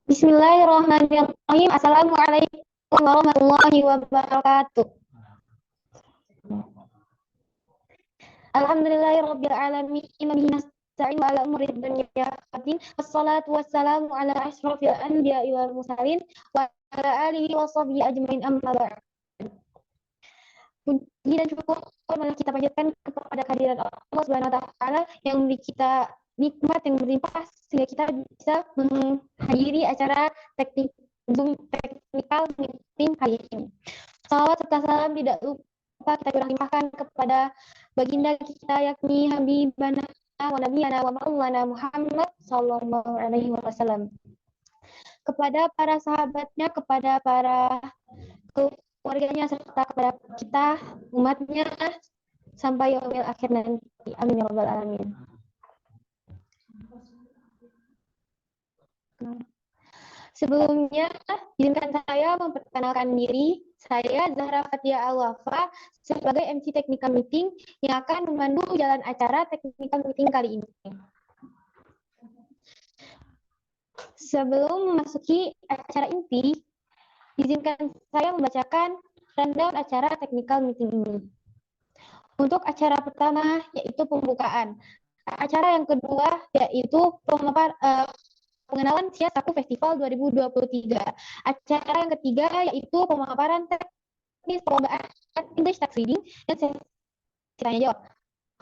Bismillahirrahmanirrahim. Assalamualaikum warahmatullahi wabarakatuh. Alhamdulillahirabbil alamin. Bihi nasta'in wa ala umuri dunya waddin. Wassalatu wassalamu ala asyrofil anbiya'i wal mursalin wa ala alihi wa sahbihi ajmain, amma ba'd. Puji dan syukur marilah kita panjatkan kepada kehadiran Allah Subhanahu wa taala yang memberi kita nikmat yang berlimpah sehingga kita bisa menghadiri acara Zoom technical meeting hari ini. Salawat serta salam tidak lupa kita kurang limpahkan kepada baginda kita yakni Habibana wa Nabiyana wa Maulana Muhammad sallallahu alaihi wasallam. Kepada para sahabatnya, kepada para keluarganya, serta kepada kita umatnya sampai yaumil akhir nanti. Amin ya rabbal alamin. Sebelumnya, izinkan saya memperkenalkan diri. Saya Zahra Fathia Al-Wafa sebagai MC Technical Meeting yang akan memandu jalan acara Technical Meeting kali ini. Sebelum memasuki acara inti, izinkan saya membacakan rundown acara Technical Meeting ini. Untuk acara pertama yaitu pembukaan. Acara yang kedua yaitu pengenalan SIA Saku Festival 2023. Acara yang ketiga yaitu pemaparan teknis perlombaan English Text Reading dan sesi tanya jawab.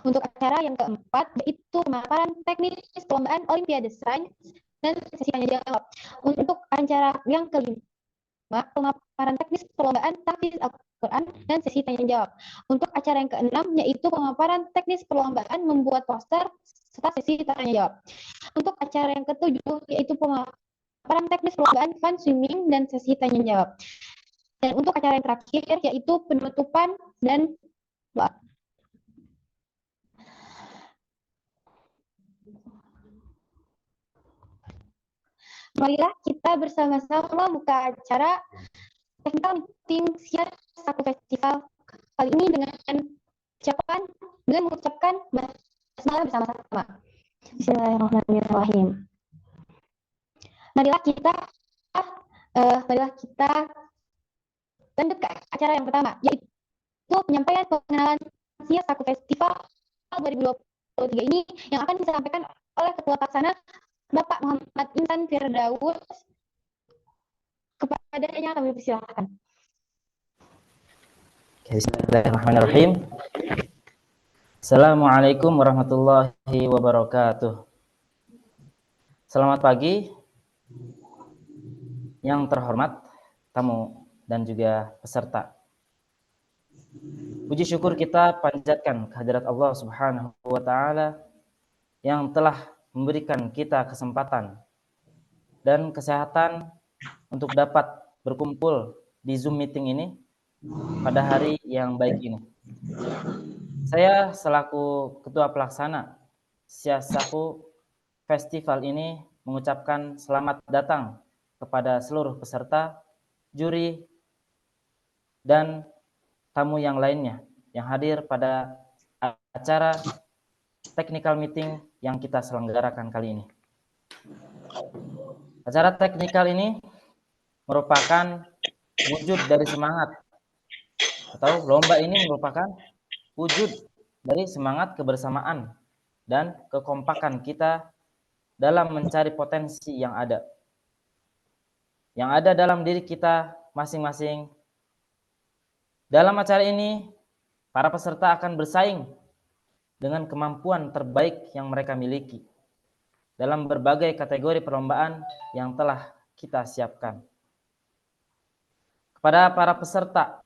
Untuk acara yang keempat yaitu pemaparan teknis perlombaan Olimpiade Sains dan sesi tanya jawab. Untuk acara yang kelima pemaparan teknis perlombaan tahfiz Al-Quran dan sesi tanya jawab. Untuk acara yang keenam yaitu pemaparan teknis perlombaan membuat poster serta sesi tanya jawab. Untuk acara yang ketujuh yaitu pemaparan teknis perlombaan fun swimming dan sesi tanya jawab. Dan untuk acara yang terakhir yaitu penutupan dan doa. Marilah kita bersama-sama buka acara Technical Meeting SIA Saku Festival kali ini dengan mengucapkan basmalah bersama-sama. Bismillahirrahmanirrahim. Marilah kita lanjut ke acara yang pertama, yaitu penyampaian pengenalan SIA Saku Festival 2023 ini yang akan disampaikan oleh Ketua Pelaksana Bapak Muhammad Insan Firdaus. Kepadanya kami persilahkan. Bismillahirrahmanirrahim. Assalamualaikum warahmatullahi wabarakatuh. Selamat pagi yang terhormat tamu dan juga peserta. Puji syukur kita panjatkan kehadirat Allah Subhanahu wa taala yang telah memberikan kita kesempatan dan kesehatan untuk dapat berkumpul di Zoom meeting ini pada hari yang baik ini. Saya selaku Ketua Pelaksana SIA Saku Festival ini mengucapkan selamat datang kepada seluruh peserta, juri, dan tamu yang lainnya yang hadir pada acara technical meeting yang kita selenggarakan kali ini. Acara technical ini merupakan wujud dari semangat atau lomba ini merupakan wujud dari semangat kebersamaan dan kekompakan kita dalam mencari potensi yang ada dalam diri kita masing-masing. Dalam acara ini, para peserta akan bersaing dengan kemampuan terbaik yang mereka miliki dalam berbagai kategori perlombaan yang telah kita siapkan. Kepada para peserta,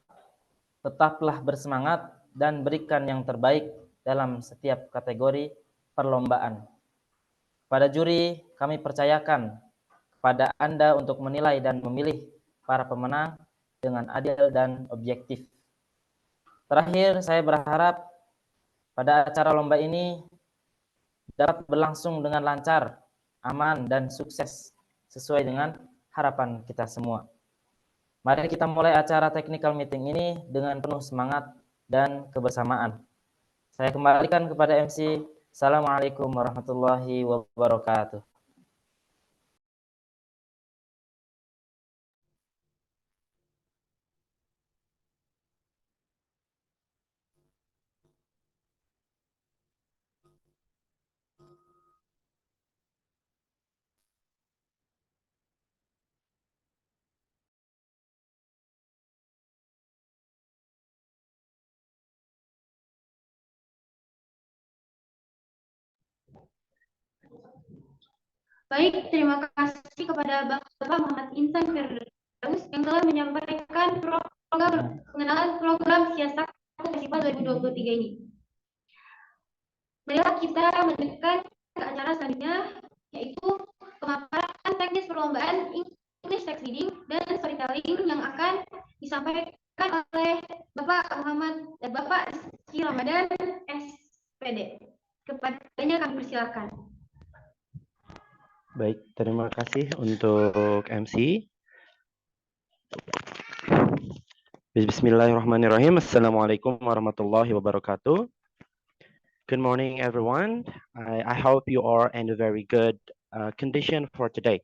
tetaplah bersemangat dan berikan yang terbaik dalam setiap kategori perlombaan. Pada juri, kami percayakan kepada Anda untuk menilai dan memilih para pemenang dengan adil dan objektif. Terakhir, saya berharap pada acara lomba ini dapat berlangsung dengan lancar, aman, dan sukses sesuai dengan harapan kita semua. Mari kita mulai acara technical meeting ini dengan penuh semangat dan kebersamaan. Saya kembalikan kepada MC. Assalamualaikum warahmatullahi wabarakatuh. Baik, terima kasih kepada Bapak Muhammad Insan Firdaus yang telah menyampaikan pengenalan program siasat Festival 2023 ini. Marilah kita melanjutkan ke acara selanjutnya, yaitu pemaparan teknis perlombaan English Text Reading dan Storytelling yang akan disampaikan oleh Bapak Rizky Ramadan, SPD. Kepadanya kami persilakan. Baik, terima kasih untuk MC. Bismillahirrahmanirrahim. Assalamualaikum warahmatullahi wabarakatuh. Good morning, everyone. I hope you are in a very good condition for today.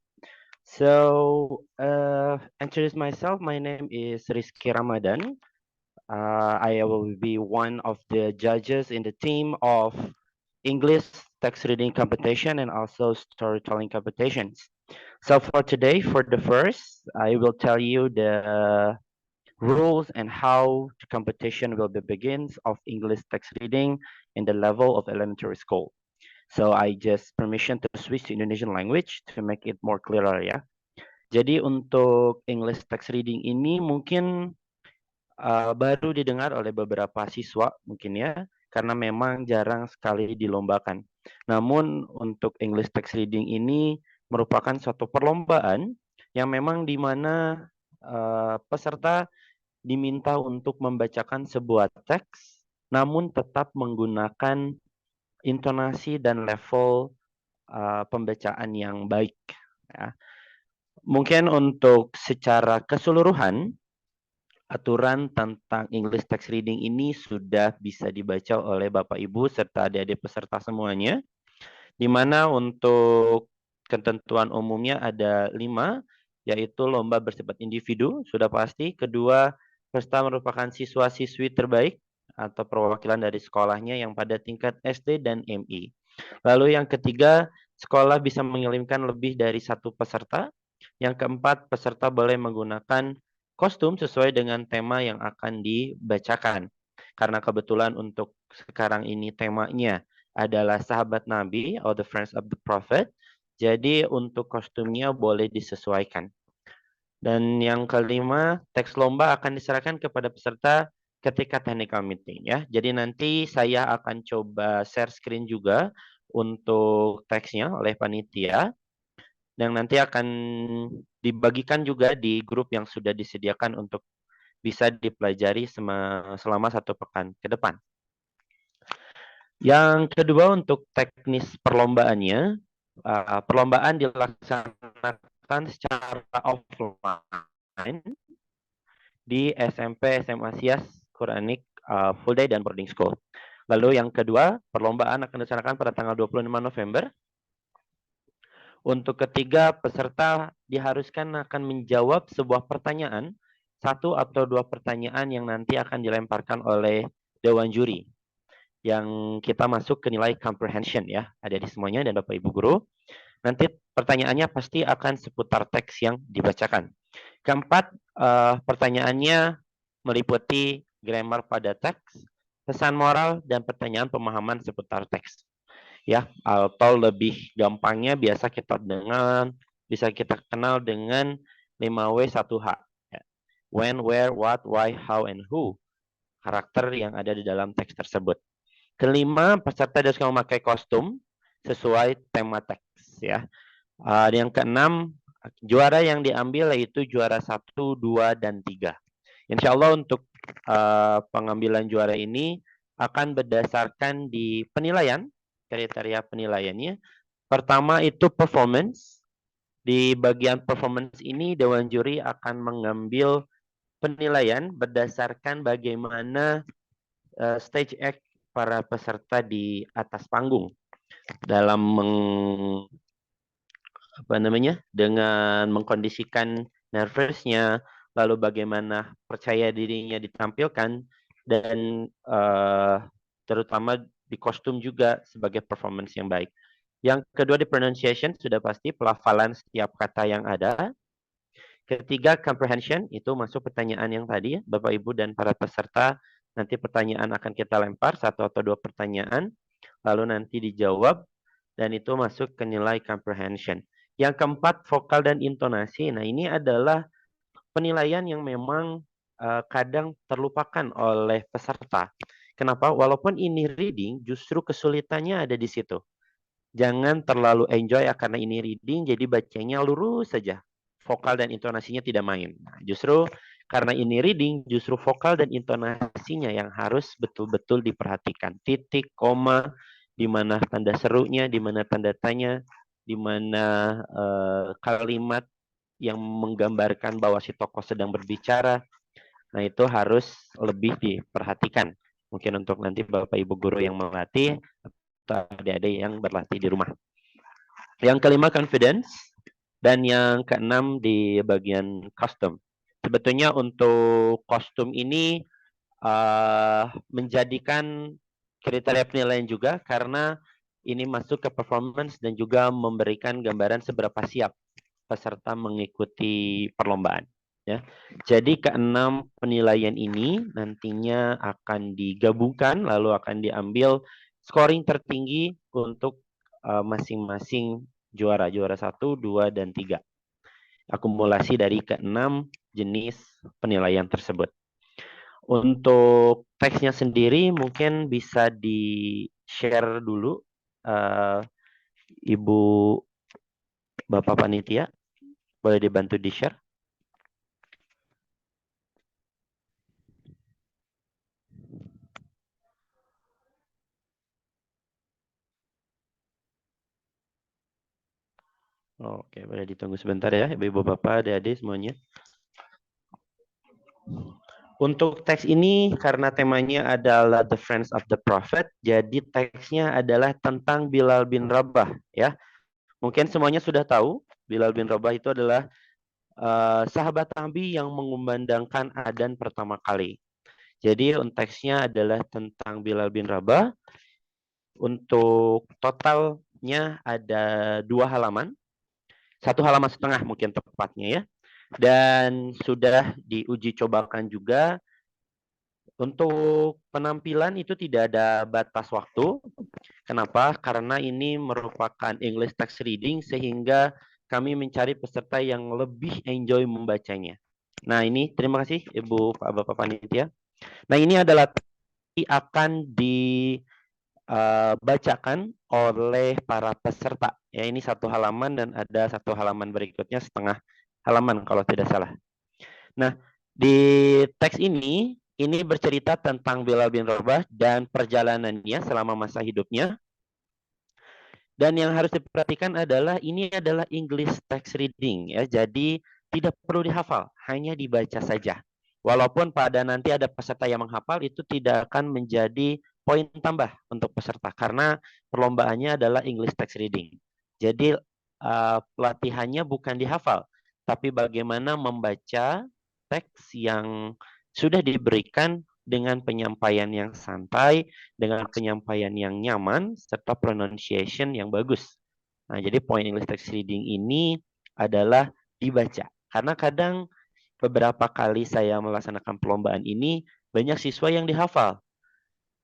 So, introduce myself. My name is Rizky Ramadan. I will be one of the judges in the team of English text reading competition and also storytelling competitions. So for today, for the first, I will tell you the rules and how the competition will be begins of English text reading in the level of elementary school. So I just permission to switch to Indonesian language to make it more clearer ya. Jadi untuk English text reading ini mungkin baru didengar oleh beberapa siswa mungkin ya, karena memang jarang sekali dilombakan. Namun untuk English text reading ini merupakan suatu perlombaan yang memang di mana peserta diminta untuk membacakan sebuah teks, namun tetap menggunakan intonasi dan level pembacaan yang baik. Ya. Mungkin untuk secara keseluruhan, aturan tentang English text reading ini sudah bisa dibaca oleh Bapak Ibu serta adik-adik peserta semuanya, di mana untuk ketentuan umumnya ada 5, yaitu lomba bersifat individu, sudah pasti. Kedua, peserta merupakan siswa-siswi terbaik atau perwakilan dari sekolahnya yang pada tingkat SD dan MI. Lalu yang ketiga, sekolah bisa mengirimkan lebih dari 1 peserta. Yang keempat, peserta boleh menggunakan kostum sesuai dengan tema yang akan dibacakan. Karena kebetulan untuk sekarang ini temanya adalah sahabat Nabi atau the friends of the Prophet. Jadi untuk kostumnya boleh disesuaikan. Dan yang kelima, teks lomba akan diserahkan kepada peserta ketika technical meeting ya. Jadi nanti saya akan coba share screen juga untuk teksnya oleh panitia. Dan nanti akan dibagikan juga di grup yang sudah disediakan untuk bisa dipelajari selama 1 pekan ke depan. Yang kedua untuk teknis perlombaannya, perlombaan dilaksanakan secara offline di SMP SMA Sias Quranic Full Day dan Boarding School. Lalu yang kedua, perlombaan akan dilaksanakan pada tanggal 25 November. Untuk ketiga, peserta diharuskan akan menjawab sebuah pertanyaan, 1 atau 2 pertanyaan yang nanti akan dilemparkan oleh Dewan Juri. Yang kita masuk ke nilai comprehension ya, ada di semuanya dan Bapak Ibu Guru. Nanti pertanyaannya pasti akan seputar teks yang dibacakan. Keempat, pertanyaannya meliputi grammar pada teks, pesan moral, dan pertanyaan pemahaman seputar teks. Ya, atau lebih gampangnya bisa kita kenal dengan 5W1H. Ya. When, where, what, why, how, and who. Karakter yang ada di dalam teks tersebut. Kelima, peserta harus memakai kostum sesuai tema teks ya. Yang keenam, juara yang diambil yaitu juara 1, 2, dan 3. Insya Allah untuk pengambilan juara ini akan berdasarkan di penilaian, kriteria penilaiannya. Pertama itu performance. Di bagian performance ini Dewan Juri akan mengambil penilaian berdasarkan bagaimana stage act para peserta di atas panggung dalam dengan mengkondisikan nervousnya, lalu bagaimana percaya dirinya ditampilkan, dan terutama di kostum juga sebagai performance yang baik. Yang kedua di pronunciation, sudah pasti pelafalan setiap kata yang ada. Ketiga comprehension, itu masuk pertanyaan yang tadi ya, Bapak Ibu dan para peserta. Nanti pertanyaan akan kita lempar 1 atau 2 pertanyaan, lalu nanti dijawab, dan itu masuk ke nilai comprehension. Yang keempat, vokal dan intonasi. Nah, ini adalah penilaian yang memang kadang terlupakan oleh peserta. Kenapa? Walaupun ini reading, justru kesulitannya ada di situ. Jangan terlalu enjoy karena ini reading, jadi bacanya lurus saja. Vokal dan intonasinya tidak main. Nah, justru karena ini reading, justru vokal dan intonasinya yang harus betul-betul diperhatikan. Titik, koma, di mana tanda serunya, di mana tanda tanya, di mana kalimat yang menggambarkan bahwa si tokoh sedang berbicara. Nah, itu harus lebih diperhatikan. Mungkin untuk nanti Bapak Ibu guru yang melatih atau adik-adik yang berlatih di rumah. Yang kelima, confidence. Dan yang keenam di bagian kostum. Sebetulnya untuk kostum ini menjadikan kriteria penilaian juga karena ini masuk ke performance dan juga memberikan gambaran seberapa siap peserta mengikuti perlombaan. Ya. Jadi keenam penilaian ini nantinya akan digabungkan lalu akan diambil scoring tertinggi untuk masing-masing juara 1, 2, dan 3. Akumulasi dari keenam jenis penilaian tersebut. Untuk teksnya sendiri mungkin bisa di-share dulu Ibu Bapak Panitia. Boleh dibantu di-share? Oke, boleh ditunggu sebentar ya, Ibu Bapak, adik-adik semuanya. Untuk teks ini, karena temanya adalah The Friends of the Prophet, jadi teksnya adalah tentang Bilal bin Rabah. Ya, mungkin semuanya sudah tahu, Bilal bin Rabah itu adalah sahabat Nabi yang mengumandangkan adzan pertama kali. Jadi teksnya adalah tentang Bilal bin Rabah. Untuk totalnya ada 2 halaman. 1 halaman setengah mungkin tepatnya ya. Dan sudah diuji cobakan juga. Untuk penampilan itu tidak ada batas waktu. Kenapa? Karena ini merupakan English text reading sehingga kami mencari peserta yang lebih enjoy membacanya. Nah, ini terima kasih Ibu Pak Bapak Panitia. Nah, ini adalah akan dibacakan oleh para peserta. Ya, ini 1 halaman dan ada 1 halaman berikutnya setengah halaman kalau tidak salah. Nah, di teks ini bercerita tentang Bilal bin Rabah dan perjalanannya selama masa hidupnya. Dan yang harus diperhatikan adalah ini adalah English text reading ya. Jadi tidak perlu dihafal, hanya dibaca saja. Walaupun pada nanti ada peserta yang menghafal itu tidak akan menjadi poin tambah untuk peserta karena perlombaannya adalah English text reading. Jadi pelatihannya bukan dihafal, tapi bagaimana membaca teks yang sudah diberikan dengan penyampaian yang santai, dengan penyampaian yang nyaman, serta pronunciation yang bagus. Nah, jadi poin English text reading ini adalah dibaca. Karena kadang beberapa kali saya melaksanakan perlombaan ini, banyak siswa yang dihafal.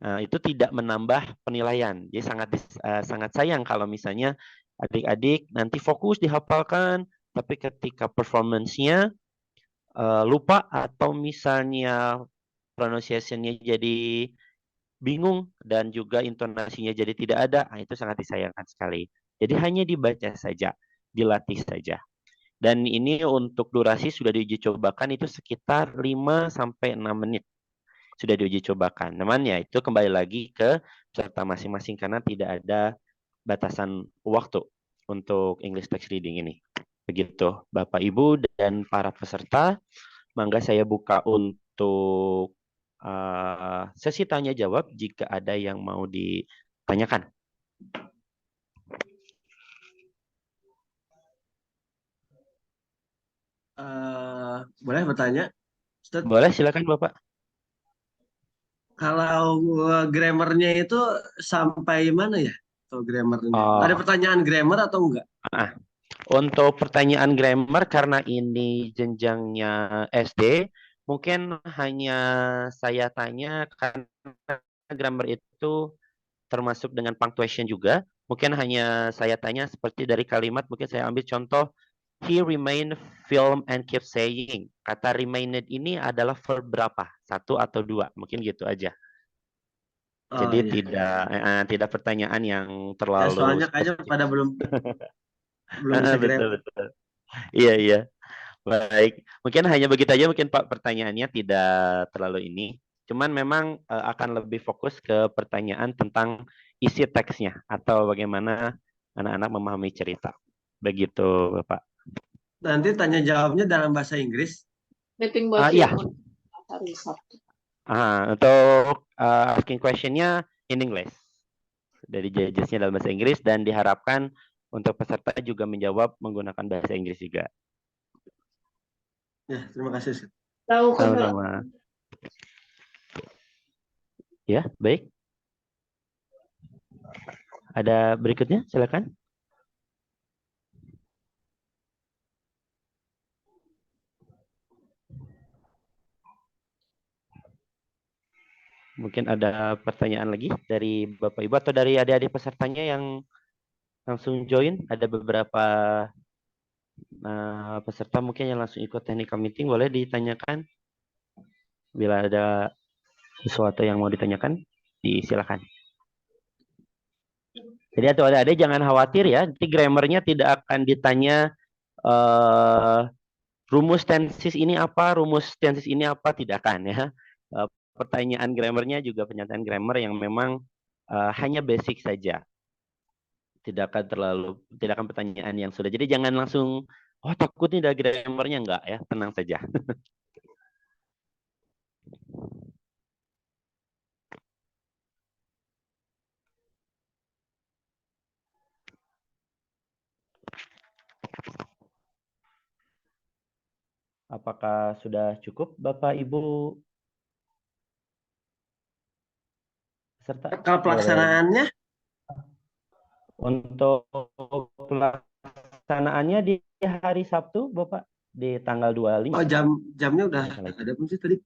Nah, itu tidak menambah penilaian. Jadi sangat sayang kalau misalnya adik-adik nanti fokus dihafalkan, tapi ketika performance-nya lupa atau misalnya pronunciation-nya jadi bingung dan juga intonasinya jadi tidak ada, nah itu sangat disayangkan sekali. Jadi hanya dibaca saja, dilatih saja. Dan ini untuk durasi sudah diuji cobakan itu sekitar 5 sampai 6 menit. Sudah diuji cobakan. Namanya itu kembali lagi ke peserta masing-masing karena tidak ada batasan waktu untuk English text reading ini. Begitu Bapak Ibu dan para peserta. Mangga saya buka untuk sesi tanya jawab jika ada yang mau ditanyakan. Boleh bertanya, Ustaz? Boleh, silakan Bapak. Kalau grammarnya itu sampai mana ya? Atau grammarnya? Ada Oh, pertanyaan grammar atau enggak? untuk pertanyaan grammar karena ini jenjangnya SD, mungkin hanya saya tanya karena grammar itu termasuk dengan punctuation juga. Mungkin hanya saya tanya seperti dari kalimat, mungkin saya ambil contoh, he remain, film, and keep saying. Kata remained ini adalah verb berapa? Satu atau dua? Mungkin gitu aja. Oh Jadi iya. tidak pertanyaan yang Ya, terlalu soalnya kayaknya spesifik. pada belum bisa Betul, grammar. betul. Iya, iya. Baik. Mungkin hanya begitu aja mungkin Pak pertanyaannya, tidak terlalu ini. Cuman memang akan lebih fokus ke pertanyaan tentang isi teksnya atau bagaimana anak-anak memahami cerita. Begitu, Bapak. Nanti tanya jawabnya dalam bahasa Inggris. Meeting baju Iya. yang hari Sabtu. Untuk asking question-nya in English. Dari judges-nya dalam bahasa Inggris dan diharapkan untuk peserta juga menjawab menggunakan bahasa Inggris juga. Ya, terima kasih. Ustaz. Tahu kan? Sama-sama. Ya, baik. Ada berikutnya, silakan. Mungkin ada pertanyaan lagi dari Bapak Ibu atau dari adik-adik pesertanya yang langsung join. Ada beberapa peserta mungkin yang langsung ikut technical meeting. Boleh ditanyakan bila ada sesuatu yang mau ditanyakan, disilakan. Jadi atau adik-adik jangan khawatir ya. Nanti grammarnya tidak akan ditanya rumus tenses ini apa, rumus tenses ini apa, tidak akan ya. Pertanyaan grammarnya juga pernyataan grammar yang memang hanya basic saja. Tidak akan pertanyaan yang sudah. Jadi jangan langsung, oh takut nih ada grammarnya, enggak ya, tenang saja. Apakah sudah cukup Bapak Ibu peserta? Kalau pelaksanaannya, Untuk pelaksanaannya di hari Sabtu, Bapak, di tanggal 25. jamnya udah ada pun sih tadi.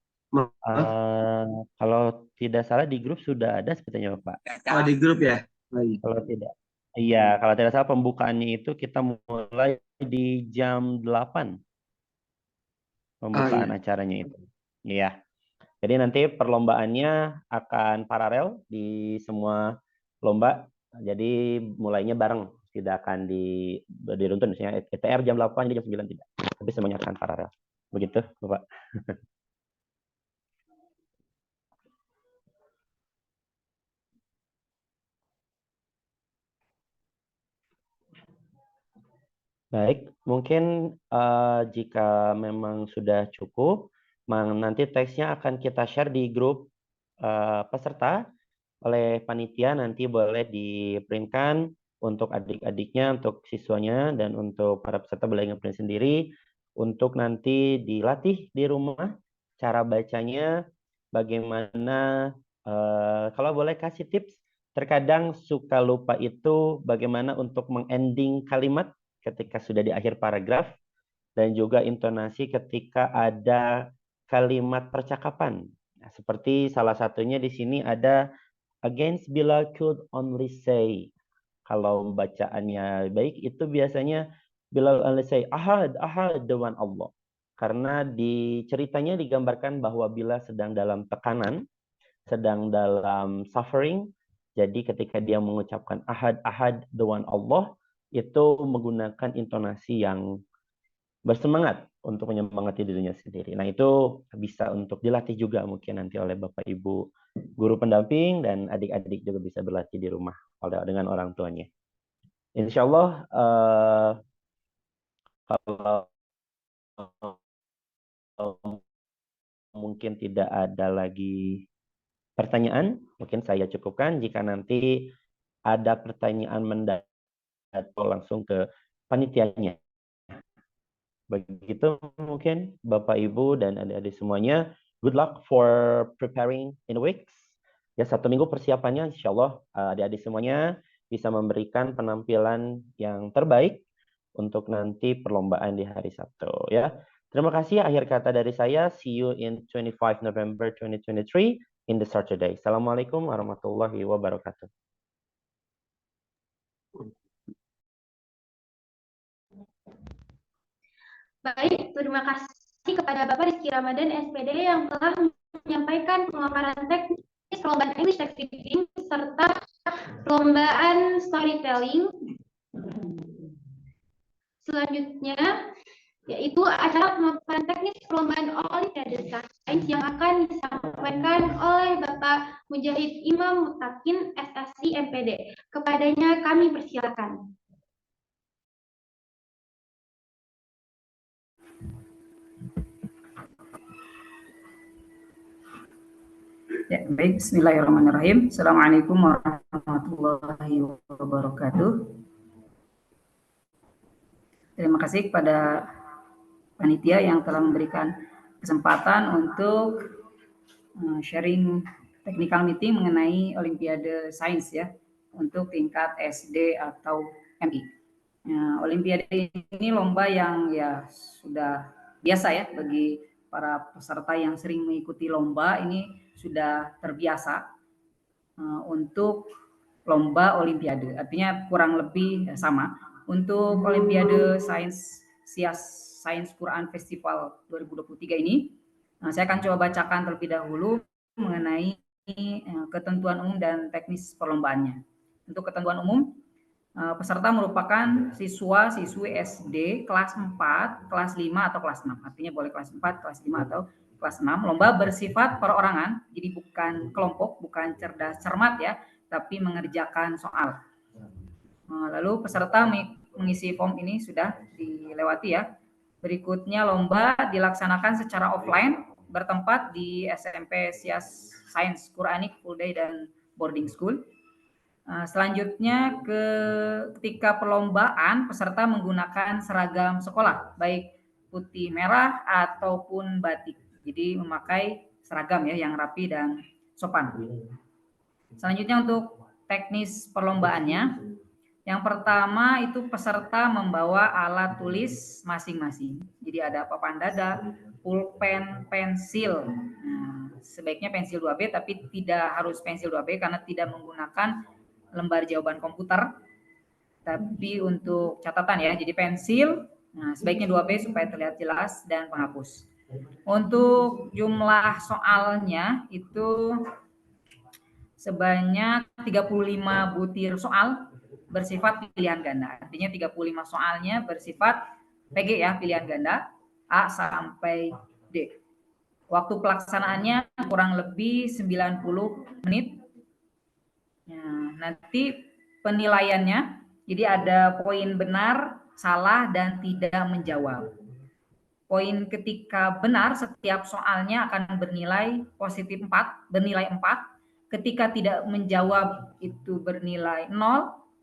Kalau tidak salah di grup sudah ada sepertinya, Bapak. Oh, di grup ya? Baik. Kalau tidak. Iya, kalau tidak salah pembukaannya itu kita mulai di jam 8. Pembukaan acaranya itu. Iya. Jadi nanti perlombaannya akan paralel di semua lomba. Jadi mulainya bareng, tidak akan diruntun. Misalnya ETR jam 8, jadi jam 9 tidak. Tapi semuanya akan paralel. Begitu, Bapak. Baik, mungkin jika memang sudah cukup, nanti teksnya akan kita share di grup peserta oleh panitia. Nanti boleh di-printkan untuk adik-adiknya, untuk siswanya, dan untuk para peserta boleh nge-print sendiri untuk nanti dilatih di rumah cara bacanya, bagaimana kalau boleh kasih tips, terkadang suka lupa itu bagaimana untuk mengending kalimat ketika sudah di akhir paragraf, dan juga intonasi ketika ada kalimat percakapan. Nah, seperti salah satunya di sini ada against Bilal could only say. Kalau bacaannya baik itu biasanya Bilal only say ahad, ahad, the one Allah. Karena di ceritanya digambarkan bahwa Bilal sedang dalam tekanan, sedang dalam suffering. Jadi ketika dia mengucapkan ahad, ahad, the one Allah, itu menggunakan intonasi yang bersemangat untuk menyemangati dirinya sendiri. Nah, itu bisa untuk dilatih juga mungkin nanti oleh Bapak Ibu guru pendamping, dan adik-adik juga bisa berlatih di rumah dengan orang tuanya. Insya Allah kalau mungkin tidak ada lagi pertanyaan, mungkin saya cukupkan. Jika nanti ada pertanyaan mendadak langsung ke panitianya. Begitu mungkin Bapak Ibu dan adik-adik semuanya. Good luck for preparing in weeks. Ya, 1 minggu persiapannya, insya Allah adik-adik semuanya bisa memberikan penampilan yang terbaik untuk nanti perlombaan di hari Sabtu. Ya, terima kasih. Akhir kata dari saya. See you in 25 November 2023 in the Saturday. Assalamualaikum warahmatullahi wabarakatuh. Baik, terima kasih kepada Bapak Rizky Ramadan SPD yang telah menyampaikan pemaparan teknis perlombaan English Text Reading serta perlombaan storytelling. Selanjutnya yaitu acara pemaparan teknis perlombaan Olimpiade Sains yang akan disampaikan oleh Bapak Mujahid Imam Mutakin SSC MPD. Kepadanya kami persilakan. Ya, baik, bismillahirrahmanirrahim. Assalamualaikum warahmatullahi wabarakatuh. Terima kasih kepada panitia yang telah memberikan kesempatan untuk sharing technical meeting mengenai Olimpiade Sains ya, untuk tingkat SD atau MI. Olimpiade ini lomba yang ya sudah biasa ya bagi para peserta yang sering mengikuti lomba, ini sudah terbiasa untuk lomba Olimpiade. Artinya kurang lebih sama. Untuk Olimpiade Sains Quran Festival 2023 ini, saya akan coba bacakan terlebih dahulu mengenai ketentuan umum dan teknis perlombaannya. Untuk ketentuan umum, peserta merupakan siswa-siswi SD kelas 4, kelas 5, atau kelas 6. Artinya boleh kelas 4, kelas 5, atau kelas 6. Lomba bersifat perorangan, jadi bukan kelompok, bukan cerdas cermat ya, tapi mengerjakan soal. Lalu peserta mengisi form ini sudah dilewati ya. Berikutnya lomba dilaksanakan secara offline, bertempat di SMP Sias Sains Quranic Full Day dan Boarding School. Selanjutnya ketika perlombaan peserta menggunakan seragam sekolah baik putih merah ataupun batik. Jadi memakai seragam ya yang rapi dan sopan. Selanjutnya untuk teknis perlombaannya, yang pertama itu peserta membawa alat tulis masing-masing. Jadi ada papan dada, pulpen, pensil. Sebaiknya pensil 2B tapi tidak harus pensil 2B karena tidak menggunakan lembar jawaban komputer, tapi untuk catatan ya. Jadi pensil, sebaiknya 2B supaya terlihat jelas, dan penghapus. Untuk jumlah soalnya itu sebanyak 35 butir soal bersifat pilihan ganda. Artinya 35 soalnya bersifat PG ya, pilihan ganda, A sampai D. Waktu pelaksanaannya kurang lebih 90 menit. Nanti penilaiannya, jadi ada poin benar, salah, dan tidak menjawab. Poin ketika benar, setiap soalnya akan bernilai positif 4, bernilai 4. Ketika tidak menjawab itu bernilai 0.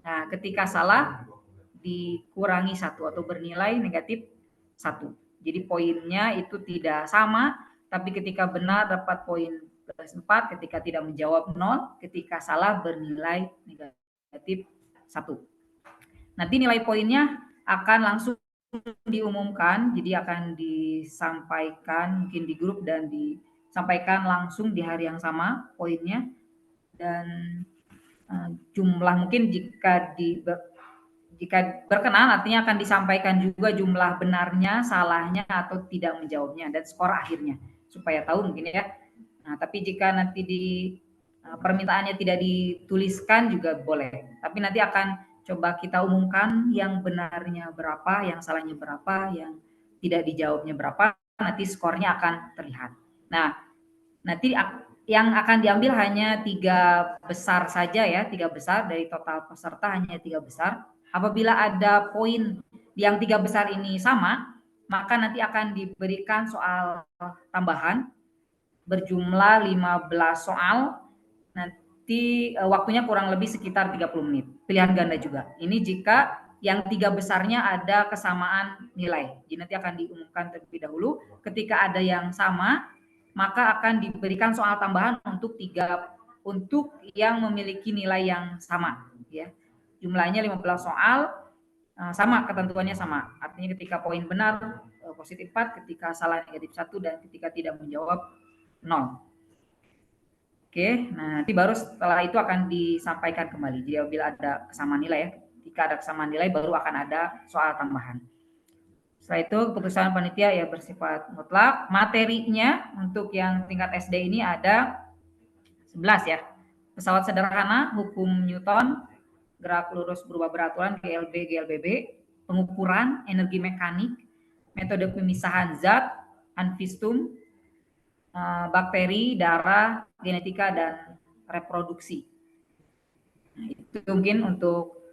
Nah, ketika salah dikurangi 1 atau bernilai negatif 1. Jadi poinnya itu tidak sama, tapi ketika benar dapat poin plus 4, ketika tidak menjawab 0, ketika salah bernilai negatif 1. Nanti nilai poinnya akan langsung diumumkan, jadi akan disampaikan mungkin di grup dan disampaikan langsung di hari yang sama poinnya, dan jumlah mungkin jika berkenan artinya akan disampaikan juga jumlah benarnya, salahnya, atau tidak menjawabnya, dan skor akhirnya supaya tahu mungkin ya. Nah, tapi jika nanti di permintaannya tidak dituliskan juga boleh, tapi nanti akan coba kita umumkan yang benarnya berapa, yang salahnya berapa, yang tidak dijawabnya berapa, nanti skornya akan terlihat. Nah, nanti yang akan diambil hanya 3 besar saja ya, 3 besar dari total peserta, hanya 3 besar. Apabila ada poin yang 3 besar ini sama, maka nanti akan diberikan soal tambahan berjumlah 15 soal, nanti waktunya kurang lebih sekitar 30 menit. Pilihan ganda juga. Ini jika yang 3 besarnya ada kesamaan nilai. Jadi nanti akan diumumkan terlebih dahulu. Ketika ada yang sama, maka akan diberikan soal tambahan untuk yang memiliki nilai yang sama. Ya. Jumlahnya 15 soal, sama, ketentuannya sama. Artinya ketika poin benar positif 4, ketika salah negatif 1, dan ketika tidak menjawab 0. Oke, nah nanti baru setelah itu akan disampaikan kembali. Jadi apabila ada kesamaan nilai ya, jika ada kesamaan nilai baru akan ada soal tambahan. Setelah itu keputusan panitia ya bersifat mutlak. Materinya untuk yang tingkat SD ini ada 11 ya. Pesawat sederhana, hukum Newton, gerak lurus berubah beraturan, GLB, GLBB, pengukuran, energi mekanik, metode pemisahan zat, anvistum, bakteri, darah, genetika, dan reproduksi. Nah, itu mungkin untuk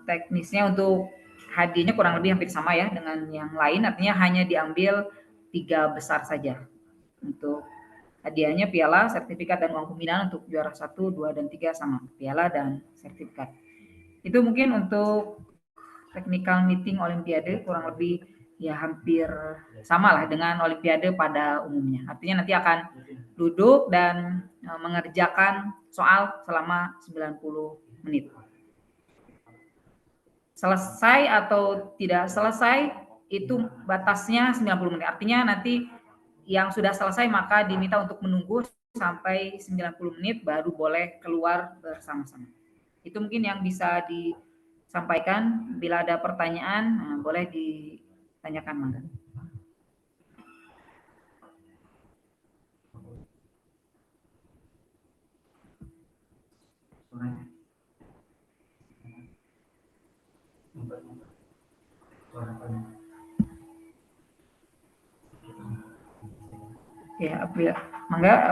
teknisnya. Untuk hadiahnya kurang lebih hampir sama ya dengan yang lain, artinya hanya diambil 3 besar saja. Untuk hadiahnya piala, sertifikat, dan uang pembinaan untuk juara 1, 2, dan 3 sama, piala dan sertifikat. Itu mungkin untuk technical meeting Olimpiade kurang lebih ya hampir sama lah dengan Olimpiade pada umumnya. Artinya nanti akan duduk dan mengerjakan soal selama 90 menit. Selesai atau tidak selesai itu batasnya 90 menit. Artinya nanti yang sudah selesai maka diminta untuk menunggu sampai 90 menit baru boleh keluar bersama-sama. Itu mungkin yang bisa disampaikan. Bila ada pertanyaan, boleh ditanyakan, Mangga. Ya,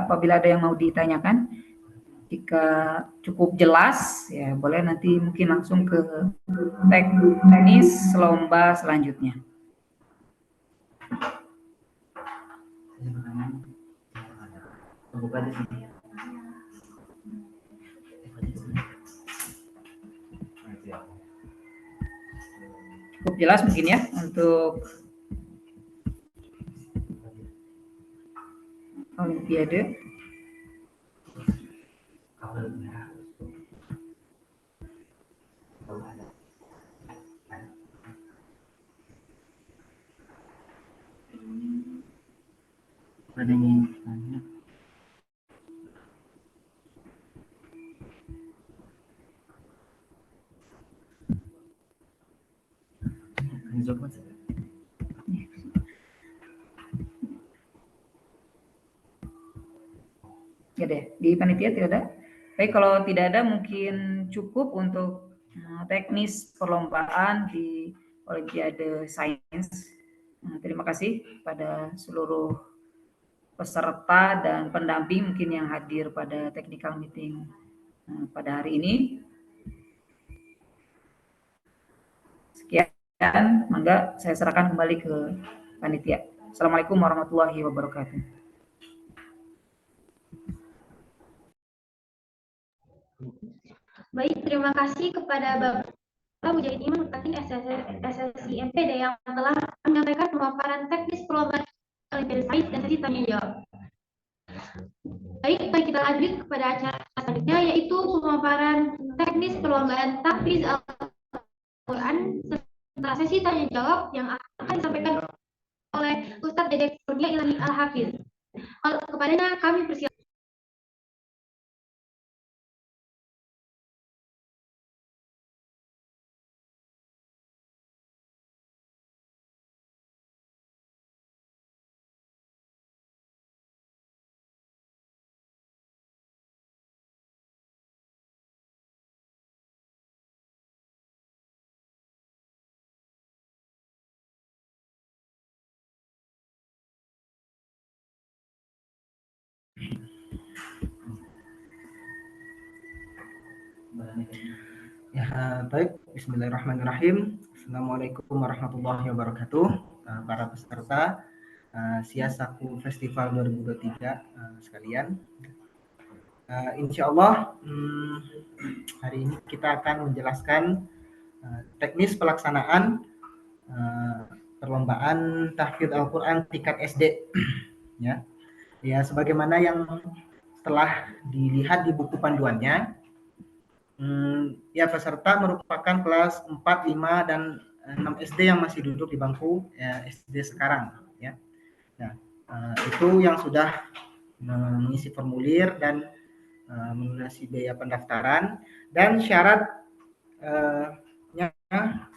apabila ada yang mau ditanyakan, jika cukup jelas, ya boleh nanti mungkin langsung ke teknis lomba selanjutnya. Cukup jelas mungkin ya untuk Olimpiade. Ada yang ingin tanya? Ya deh, di panitia tidak ada. Baik, kalau tidak ada mungkin cukup untuk teknis perlombaan di Olimpiade Sains. Terima kasih pada seluruh peserta dan pendamping mungkin yang hadir pada technical meeting pada hari ini. Sekian, Mangga saya serahkan kembali ke panitia. Assalamualaikum warahmatullahi wabarakatuh. Baik, terima kasih kepada Bapak Mujahid Iman Katin SSI MPD yang telah menyampaikan pemaparan teknis perlombaan Olimpiade Sains dan sesi tanya jawab. Baik, mari kita lanjut kepada acara selanjutnya, yaitu pemaparan teknis perlombaan tahfiz Al-Quran serta sesi tanya jawab yang akan disampaikan oleh Ustadz Dedek Kurnia Ilahi Al-Hafiz. Kepadanya kami persilakan. Ya, baik. Bismillahirrahmanirrahim. Assalamualaikum warahmatullahi wabarakatuh. Para peserta Siasaku Festival 2023 sekalian. Insya Allah hari ini kita akan menjelaskan teknis pelaksanaan perlombaan tahfidz Al-Quran tingkat SD. Ya, sebagaimana yang telah dilihat di buku panduannya. Ya, peserta merupakan kelas 4, 5, dan 6 SD yang masih duduk di bangku SD sekarang. Ya. Nah, itu yang sudah mengisi formulir dan melunasi biaya pendaftaran, dan syaratnya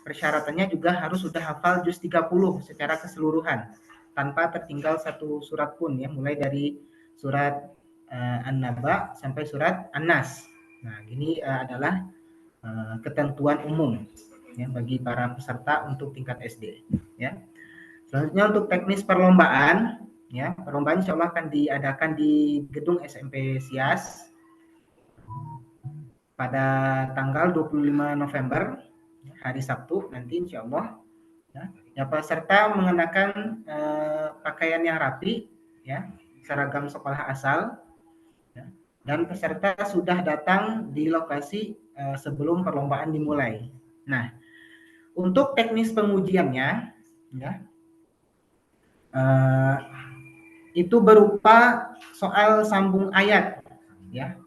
persyaratannya juga harus sudah hafal juz 30 secara keseluruhan tanpa tertinggal satu surat pun ya, mulai dari surat An-Naba sampai surat An-Nas. Nah, ini adalah ketentuan umum ya bagi para peserta untuk tingkat SD ya. Selanjutnya untuk teknis perlombaan ya, perlombaan insya Allah akan diadakan di gedung SMP Sias pada tanggal 25 November hari Sabtu nanti insya Allah ya, peserta mengenakan pakaian yang rapi ya, seragam sekolah asal ya, dan peserta sudah datang di lokasi sebelum perlombaan dimulai. Nah, untuk teknis pengujiannya ya, itu berupa soal sambung ayat ya.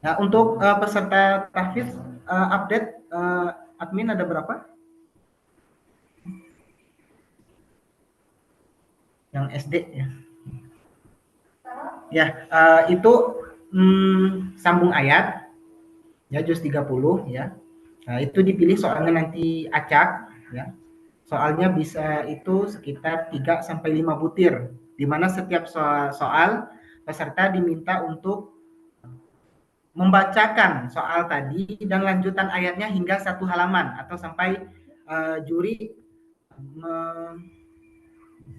Nah, untuk peserta tahfidz update admin ada berapa? Yang SD ya. Ya, itu sambung ayat ya juz 30 ya. Nah, itu dipilih soalnya nanti acak ya. Soalnya bisa itu sekitar 3 sampai 5 butir di mana setiap soal peserta diminta untuk membacakan soal tadi dan lanjutan ayatnya hingga 1 halaman atau sampai juri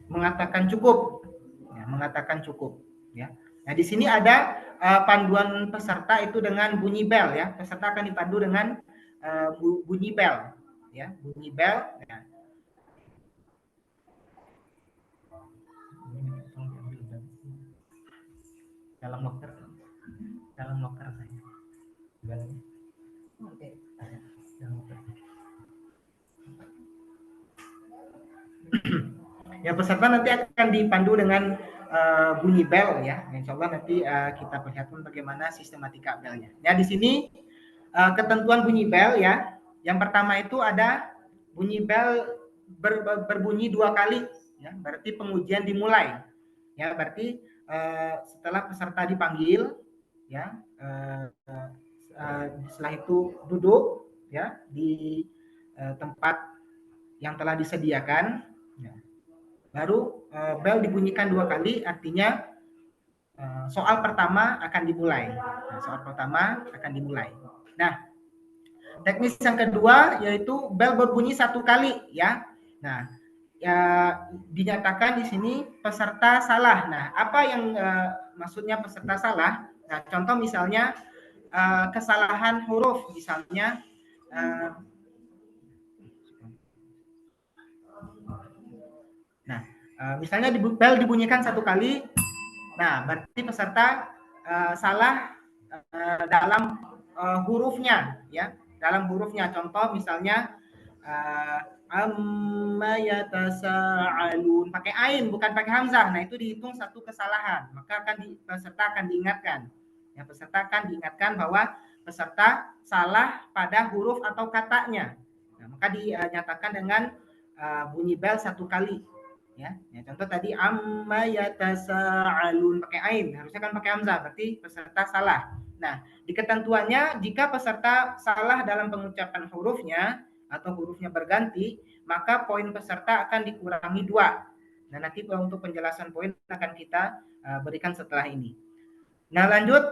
mengatakan cukup ya, mengatakan cukup ya. Nah, di sini ada panduan peserta itu dengan bunyi bel ya. Peserta akan dipandu dengan bunyi bel ya, bunyi bel ya. Dalam loker saya. Oke. Ya, peserta nanti akan dipandu dengan bunyi bel ya. Insya Allah nanti kita perlihatkan bagaimana sistematika belnya. Ya, di sini ketentuan bunyi bel ya. Yang pertama itu ada bunyi bel berbunyi 2 kali ya. Berarti pengujian dimulai. Ya, berarti setelah peserta dipanggil ya, setelah itu duduk ya di tempat yang telah disediakan ya. Baru bel dibunyikan 2 kali, artinya soal pertama akan dimulai. Nah, soal pertama akan dimulai. Nah, teknis yang kedua yaitu bel berbunyi 1 kali ya. Nah, ya, dinyatakan di sini peserta salah. Nah, apa yang maksudnya peserta salah? Nah, contoh misalnya kesalahan huruf, misalnya misalnya bel dibunyikan 1 kali. Nah, berarti peserta salah dalam hurufnya ya, dalam hurufnya. Contoh misalnya amma yatasaalun pakai ain bukan pakai hamzah. Nah, itu dihitung 1 kesalahan. Maka peserta akan diingatkan. Ya, peserta akan diingatkan bahwa peserta salah pada huruf atau katanya. Nah, maka dinyatakan dengan bunyi bel 1 kali. Ya, contoh tadi amma yatasaalun pakai ain, harusnya kan pakai hamzah, berarti peserta salah. Nah, di ketentuannya jika peserta salah dalam pengucapan hurufnya atau hurufnya berganti, maka poin peserta akan dikurangi 2. Nah, nanti untuk penjelasan poin akan kita berikan setelah ini. Nah, lanjut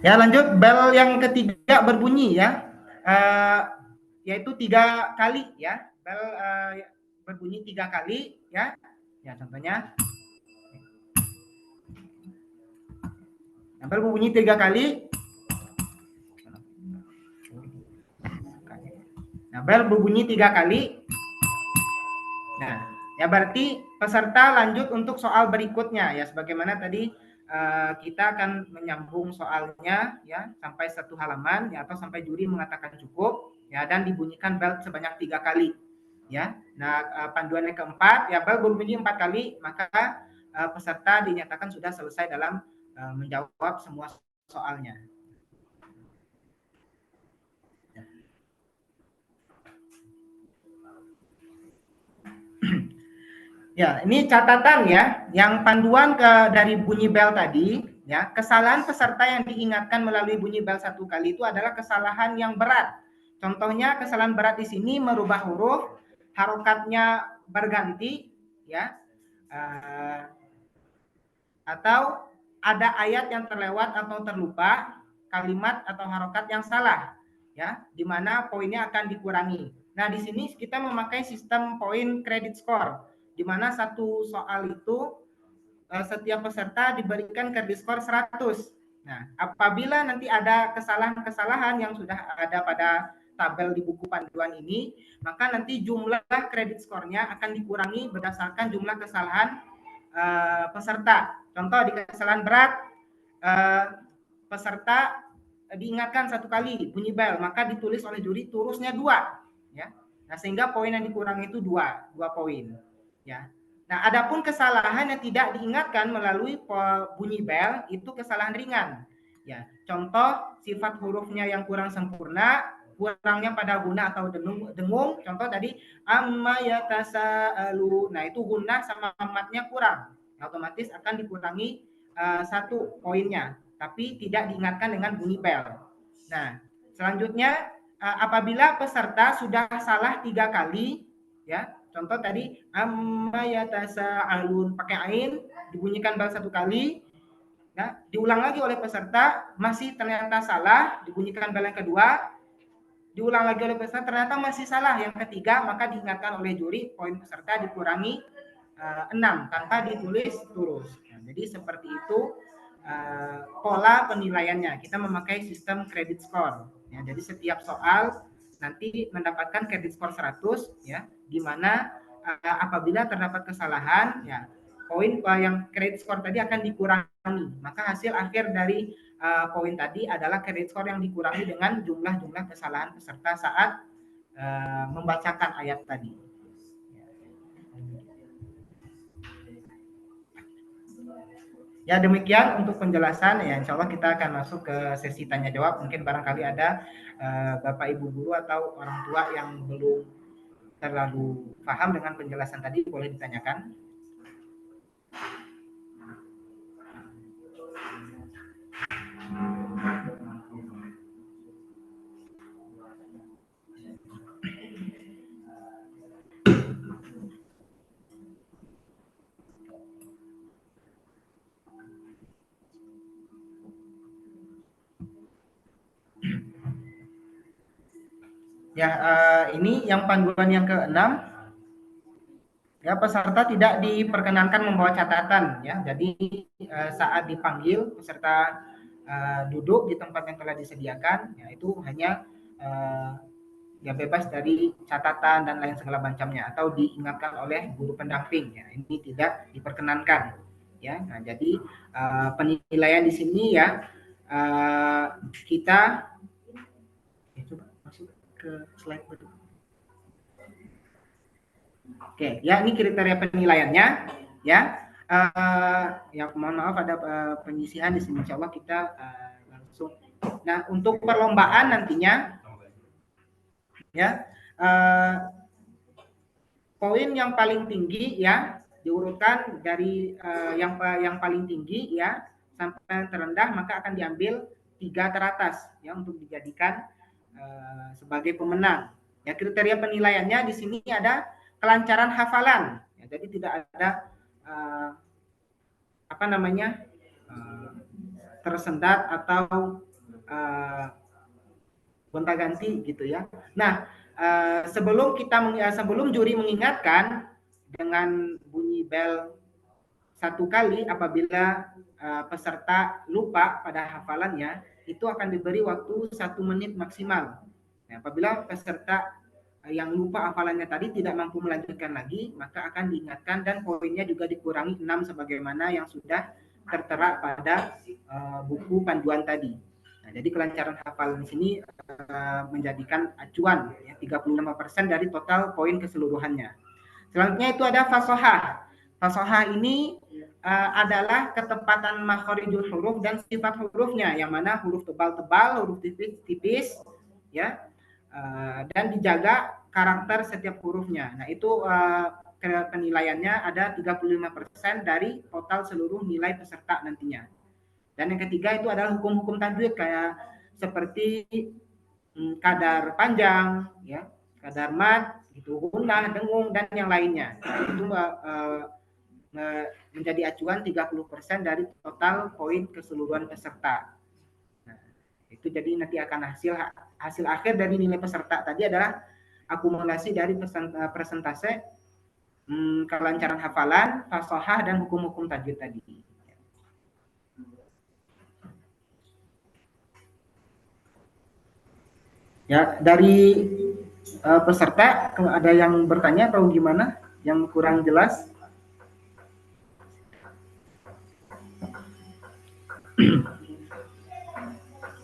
ya, lanjut bel yang ketiga berbunyi ya, yaitu 3 kali ya, bel berbunyi 3 kali ya. Ya, contohnya bel berbunyi 3 kali. Nah, bel berbunyi 3 kali. Nah, ya berarti peserta lanjut untuk soal berikutnya ya, sebagaimana tadi kita akan menyambung soalnya ya sampai 1 halaman ya, atau sampai juri mengatakan cukup ya, dan dibunyikan bel sebanyak 3 kali ya. Nah, panduan yang keempat ya, bel berbunyi 4 kali, maka peserta dinyatakan sudah selesai dalam menjawab semua soalnya. Ya, ini catatan ya, yang panduan dari bunyi bel tadi, ya, kesalahan peserta yang diingatkan melalui bunyi bel 1 kali itu adalah kesalahan yang berat. Contohnya kesalahan berat di sini merubah huruf, harokatnya berganti, ya, atau ada ayat yang terlewat atau terlupa, kalimat atau harokat yang salah, ya, di mana poinnya akan dikurangi. Nah, di sini kita memakai sistem poin credit score, di mana satu soal itu setiap peserta diberikan credit score 100. Nah, apabila nanti ada kesalahan-kesalahan yang sudah ada pada tabel di buku panduan ini, maka nanti jumlah credit score-nya akan dikurangi berdasarkan jumlah kesalahan peserta. Contoh di kesalahan berat, peserta diingatkan 1 kali bunyi bel, maka ditulis oleh juri turusnya 2, ya. Nah, sehingga poin yang dikurangi itu 2 poin, ya. Nah, adapun kesalahan yang tidak diingatkan melalui bunyi bel itu kesalahan ringan, ya. Contoh sifat hurufnya yang kurang sempurna, kurangnya pada guna atau dengung. Contoh tadi amma yatasaalu. Nah, itu guna sama matnya kurang, otomatis akan dikurangi 1 poinnya, tapi tidak diingatkan dengan bunyi bel. Nah, selanjutnya apabila peserta sudah salah 3 kali, ya. Contoh tadi amma yatasaalun pakai ain, dibunyikan bel 1 kali, ya, diulang lagi oleh peserta, masih ternyata salah, dibunyikan bel yang kedua, diulang lagi oleh peserta, ternyata masih salah yang ketiga, maka diingatkan oleh juri, poin peserta dikurangi 6 tanpa ditulis terus. Nah, jadi seperti itu pola penilaiannya. Kita memakai sistem credit score. Ya, jadi setiap soal nanti mendapatkan credit score 100, ya, di mana apabila terdapat kesalahan, ya, poin yang credit score tadi akan dikurangi. Maka hasil akhir dari poin tadi adalah credit score yang dikurangi dengan jumlah kesalahan peserta saat membacakan ayat tadi. Ya, demikian untuk penjelasan. Ya, insya Allah kita akan masuk ke sesi tanya jawab. Mungkin barangkali ada Bapak Ibu guru atau orang tua yang belum terlalu paham dengan penjelasan tadi, boleh ditanyakan. Ya, ini yang panduan yang ke-6. Ya, peserta tidak diperkenankan membawa catatan, ya. Jadi saat dipanggil peserta duduk di tempat yang telah disediakan, ya, itu hanya ya bebas dari catatan dan lain segala macamnya, atau diingatkan oleh guru pendamping, ya. Ini tidak diperkenankan, ya. Nah, jadi penilaian di sini, ya, kita coba masuk ke slide berikut. Oke, ya, ini kriteria penilaiannya, ya. Ya, mohon maaf ada penyisihan di sini. Insya Allah kita langsung. Nah, untuk perlombaan nantinya, ya, poin yang paling tinggi, ya, diurutkan dari yang paling tinggi, ya, sampai yang terendah, maka akan diambil 3 teratas, ya, untuk dijadikan sebagai pemenang. Ya, kriteria penilaiannya di sini ada kelancaran hafalan, ya, jadi tidak ada tersendat atau gonta-ganti gitu, ya. Nah, sebelum juri mengingatkan dengan bunyi bel 1 kali, apabila peserta lupa pada hafalannya, itu akan diberi waktu 1 menit maksimal. Nah, apabila peserta yang lupa hafalannya tadi tidak mampu melanjutkan lagi, maka akan diingatkan dan poinnya juga dikurangi 6 sebagaimana yang sudah tertera pada buku panduan tadi. Nah, jadi kelancaran hafalan di sini menjadikan acuan, ya, 35% dari total poin keseluruhannya. Selanjutnya itu ada fasohah. Fasohah ini adalah ketepatan makhorijul huruf dan sifat hurufnya, yang mana huruf tebal-tebal, huruf tipis, ya, dan dijaga karakter setiap hurufnya. Nah, itu penilaiannya ada 35% dari total seluruh nilai peserta nantinya. Dan yang ketiga itu adalah hukum-hukum tajwid kayak seperti kadar panjang, ya, kadar mad, gitu, gunah, dengung, dan yang lainnya. Nah, itu menjadi acuan 30% dari total poin keseluruhan peserta. Nah, itu jadi nanti akan hasil akhir dari nilai peserta tadi adalah akumulasi dari persentase kelancaran hafalan, fasohah, dan hukum-hukum tajwid tadi. Ya, dari peserta ada yang bertanya atau gimana? Yang kurang jelas?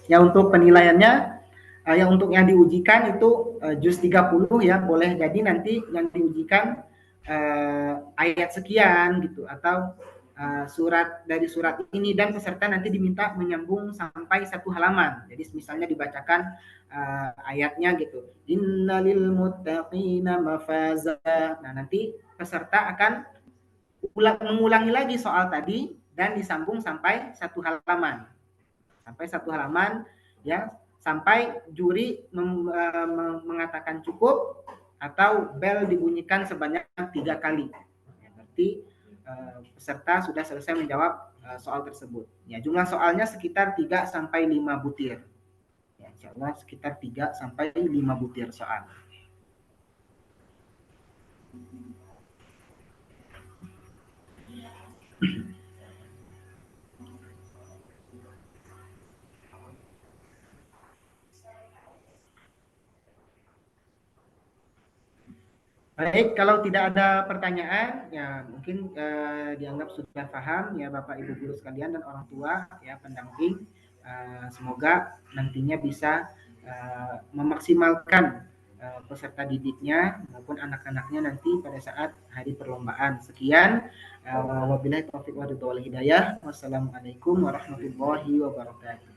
Ya, untuk penilaiannya, yang untuk yang diujikan itu juz 30 ya, boleh jadi nanti yang diujikan ayat sekian gitu, atau dari surat ini, dan peserta nanti diminta menyambung sampai 1 halaman. Jadi misalnya dibacakan ayatnya gitu, innalil muttaqina mafaza. Nah, nanti peserta akan mengulangi lagi soal tadi dan disambung sampai 1 halaman. Sampai 1 halaman ya, sampai juri mengatakan cukup atau bel dibunyikan sebanyak 3 kali. Ya, berarti peserta sudah selesai menjawab soal tersebut. Ya, jumlah soalnya sekitar 3 sampai 5 butir. Ya, insyaallah sekitar 3 sampai 5 butir soal. Baik, kalau tidak ada pertanyaan, ya mungkin dianggap sudah paham ya Bapak Ibu guru sekalian dan orang tua ya pendamping. Semoga nantinya bisa memaksimalkan peserta didiknya maupun anak-anaknya nanti pada saat hari perlombaan. Sekian, wabillahi taufiq wal hidayah. Wassalamualaikum warahmatullahi wabarakatuh.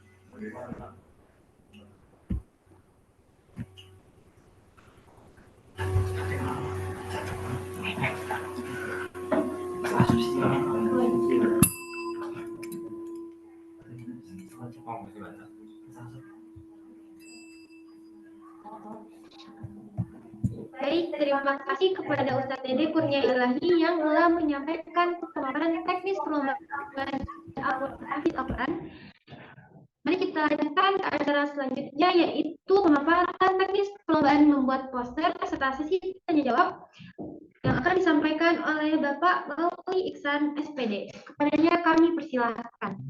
Baik, terima kasih kepada Ustadz Dede Kurnia Ilahi yang telah menyampaikan pemaparan teknis perlombaan Al-Quran. Mari kita lanjutkan ke acara selanjutnya, yaitu pemaparan teknis perlombaan membuat poster serta sesi tanya jawab yang akan disampaikan oleh Bapak Mauli Iksan SPD. Kepadanya kami persilahkan.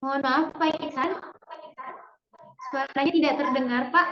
Mohon maaf, Pak Iksan. Suaranya tidak terdengar, Pak.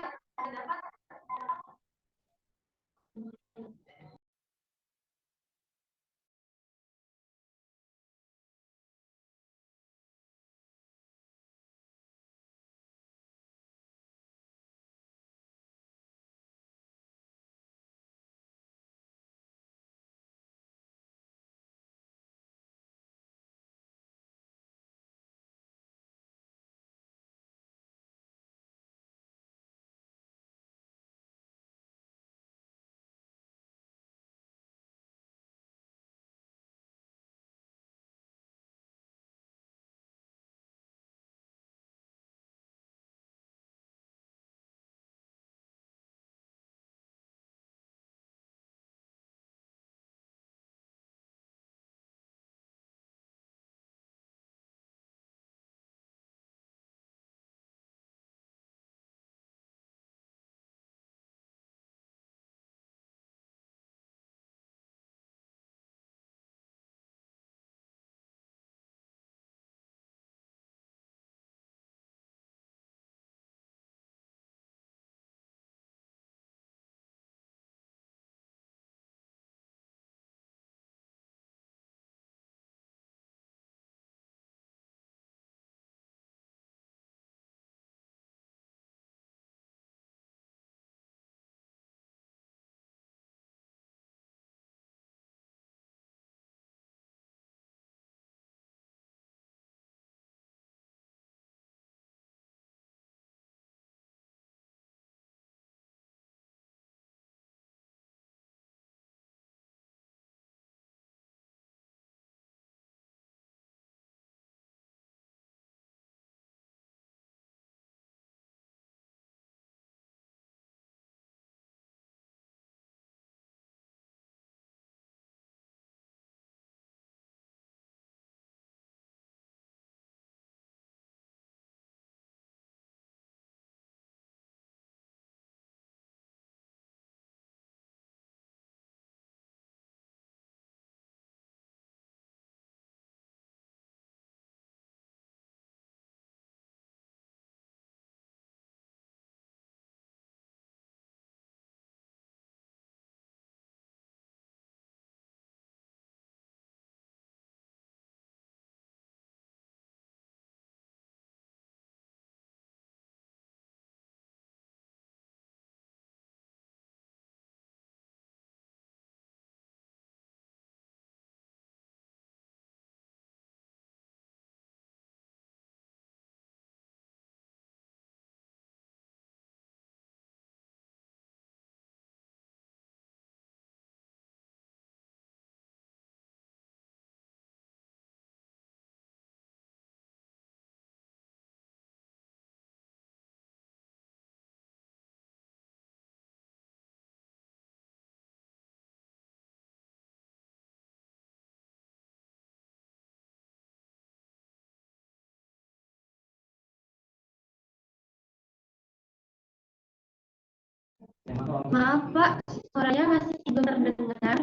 Maaf Pak, suaranya masih belum terdengar.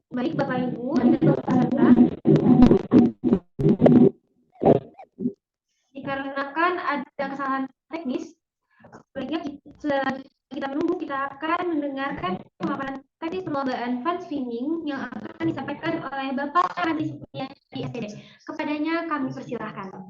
Baik Bapak Ibu, ada peserta. Dikarenakan ada kesalahan teknis, setelah kita menunggu, kita akan mendengarkan pemaparan teknis perlombaan fun swimming yang akan disampaikan oleh Bapak Andi Setiadi SPD. Kepadanya kami persilahkan.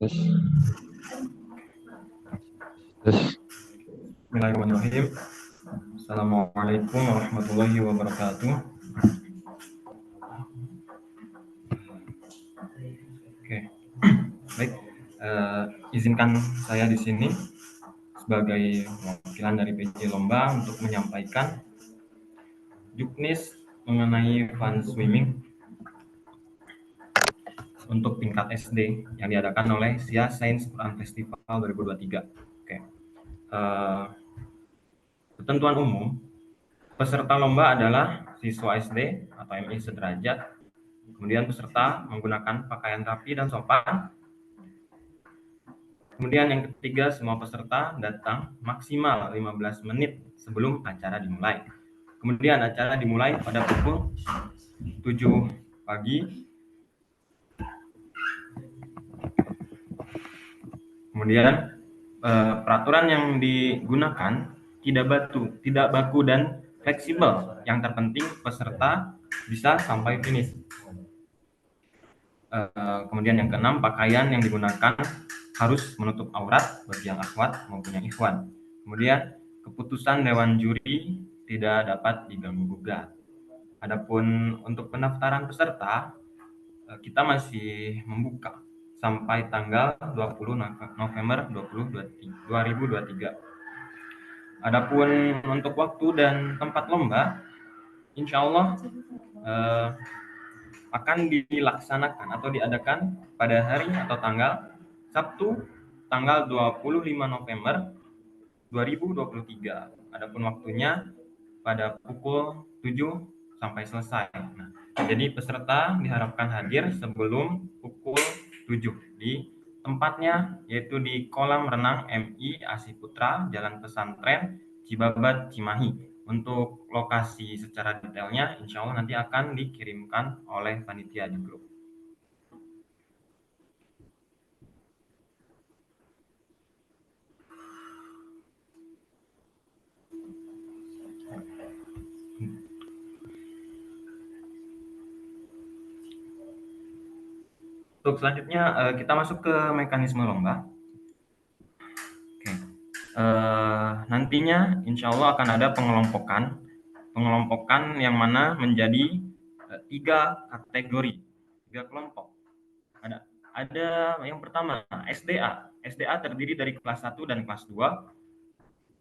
Bismillahirrahmanirrahim. Assalamualaikum warahmatullahi wabarakatuh. Oke, baik. Izinkan saya di sini sebagai wakilan dari PJ Lomba untuk menyampaikan juknis mengenai fun swimming untuk tingkat SD yang diadakan oleh SIA Science Quran Festival 2023. Oke. Ketentuan umum, peserta lomba adalah siswa SD atau MI sederajat. Kemudian peserta menggunakan pakaian rapi dan sopan. Kemudian yang ketiga, semua peserta datang maksimal 15 menit sebelum acara dimulai. Kemudian acara dimulai pada pukul 7 pagi. Kemudian peraturan yang digunakan tidak baku dan fleksibel. Yang terpenting peserta bisa sampai finish. Kemudian yang keenam, pakaian yang digunakan harus menutup aurat bagi yang akhwat maupun yang ikhwan. Kemudian keputusan dewan juri tidak dapat diganggu-gugat. Adapun untuk pendaftaran peserta, kita masih membuka sampai tanggal 20 November 2023. Adapun untuk waktu dan tempat lomba, insya Allah akan dilaksanakan atau diadakan pada hari atau tanggal Sabtu tanggal 25 November 2023. Adapun waktunya pada pukul 7 sampai selesai. Nah, jadi peserta diharapkan hadir sebelum pukul 7 di tempatnya, yaitu di kolam renang MI Asih Putra, Jalan Pesantren, Cibabat, Cimahi. Untuk lokasi secara detailnya, insya Allah nanti akan dikirimkan oleh panitia di grup. Untuk selanjutnya kita masuk ke mekanisme lomba. Oke. Nantinya insya Allah akan ada pengelompokan yang mana menjadi 3 kategori, 3 kelompok. Ada yang pertama SDA. SDA terdiri dari kelas 1 dan kelas 2.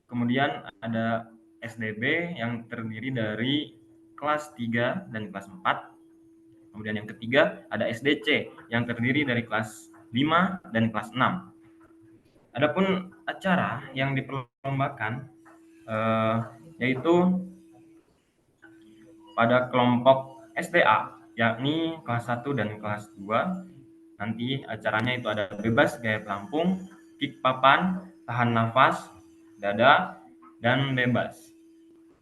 Kemudian ada SDB yang terdiri dari kelas 3 dan kelas 4. Kemudian yang ketiga ada SDC yang terdiri dari kelas 5 dan kelas 6. Adapun acara yang diperlombakan yaitu pada kelompok SDA, yakni kelas 1 dan kelas 2. Nanti acaranya itu ada bebas gaya pelampung, kick papan, tahan nafas, dada, dan bebas.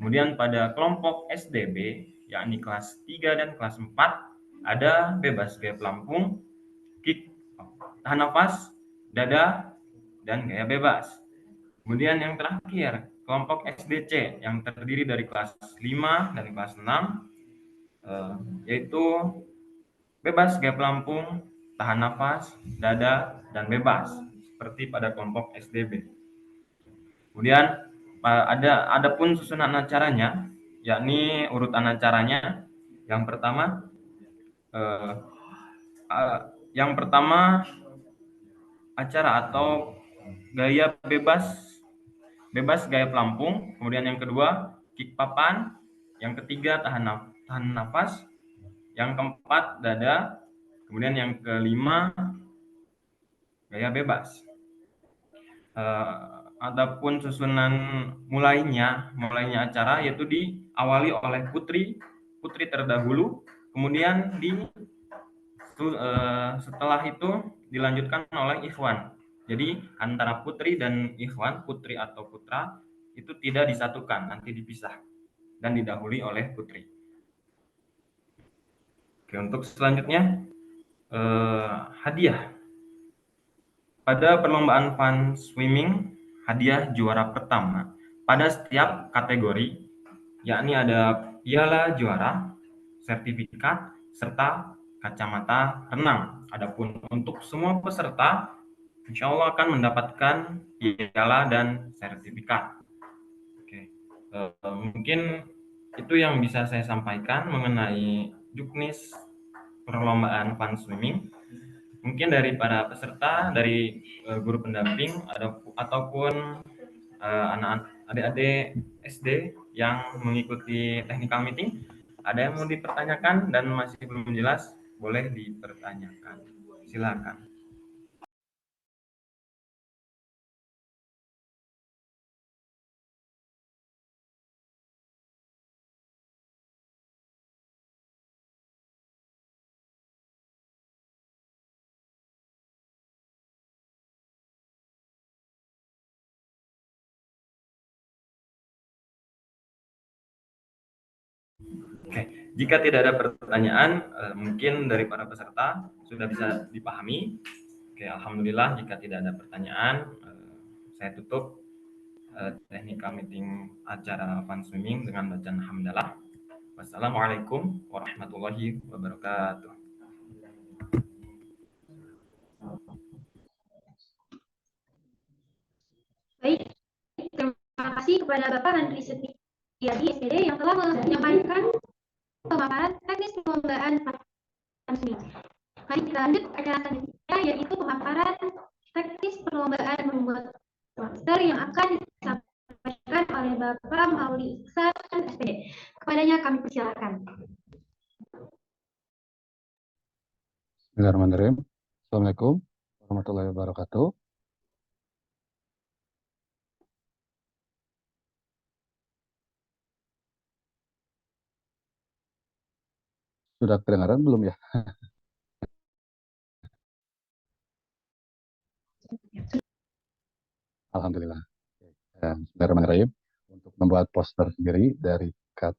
Kemudian pada kelompok SDB, yakni kelas 3 dan kelas 4, ada bebas gaya pelampung, kick, tahan nafas, dada, dan gaya bebas. Kemudian yang terakhir, kelompok SDC yang terdiri dari kelas 5 dan kelas 6, yaitu bebas gaya pelampung, tahan nafas, dada, dan bebas, seperti pada kelompok SDB. Kemudian ada pun susunan acaranya, yakni urutan acaranya. Yang pertama acara atau gaya bebas gaya pelampung. Kemudian yang kedua kick papan. Yang ketiga tahan nafas. Yang keempat dada. Kemudian yang kelima gaya bebas. Adapun susunan mulainya acara yaitu diawali oleh putri terdahulu, kemudian setelah itu dilanjutkan oleh ikhwan. Jadi antara putri dan ikhwan, putri atau putra itu tidak disatukan, nanti dipisah dan didahului oleh putri. Oke, untuk selanjutnya hadiah. Pada perlombaan fun swimming, hadiah juara pertama pada setiap kategori, yakni ada piala juara, sertifikat, serta kacamata renang. Adapun untuk semua peserta, insya Allah akan mendapatkan piala dan sertifikat. Oke. Mungkin itu yang bisa saya sampaikan mengenai juknis perlombaan fun swimming. Mungkin dari para peserta, dari guru pendamping, ataupun adik-adik SD yang mengikuti technical meeting, ada yang mau dipertanyakan dan masih belum jelas, boleh dipertanyakan. Silakan. Oke, jika tidak ada pertanyaan, mungkin dari para peserta sudah bisa dipahami. Oke, alhamdulillah jika tidak ada pertanyaan, saya tutup technical meeting acara fun swimming dengan bacaan hamdalah. Wassalamualaikum warahmatullahi wabarakatuh. Baik, terima kasih kepada Bapak Andri Setiadi SPD yang telah menyampaikan pemaparan teknis perlombaan fun swimming. Mari kita lanjut ke acara selanjutnya, yaitu pemaparan teknis perlombaan membuat poster yang akan disampaikan oleh Bapak Mauli Iksan SPD. Kepadanya kami persilakan. Bismillahirrahmanirrahim. Assalamualaikum warahmatullahi wabarakatuh. Sudah kedengaran belum ya? Alhamdulillah. Bismillahirrahmanirrahim. Untuk membuat poster sendiri dari KAT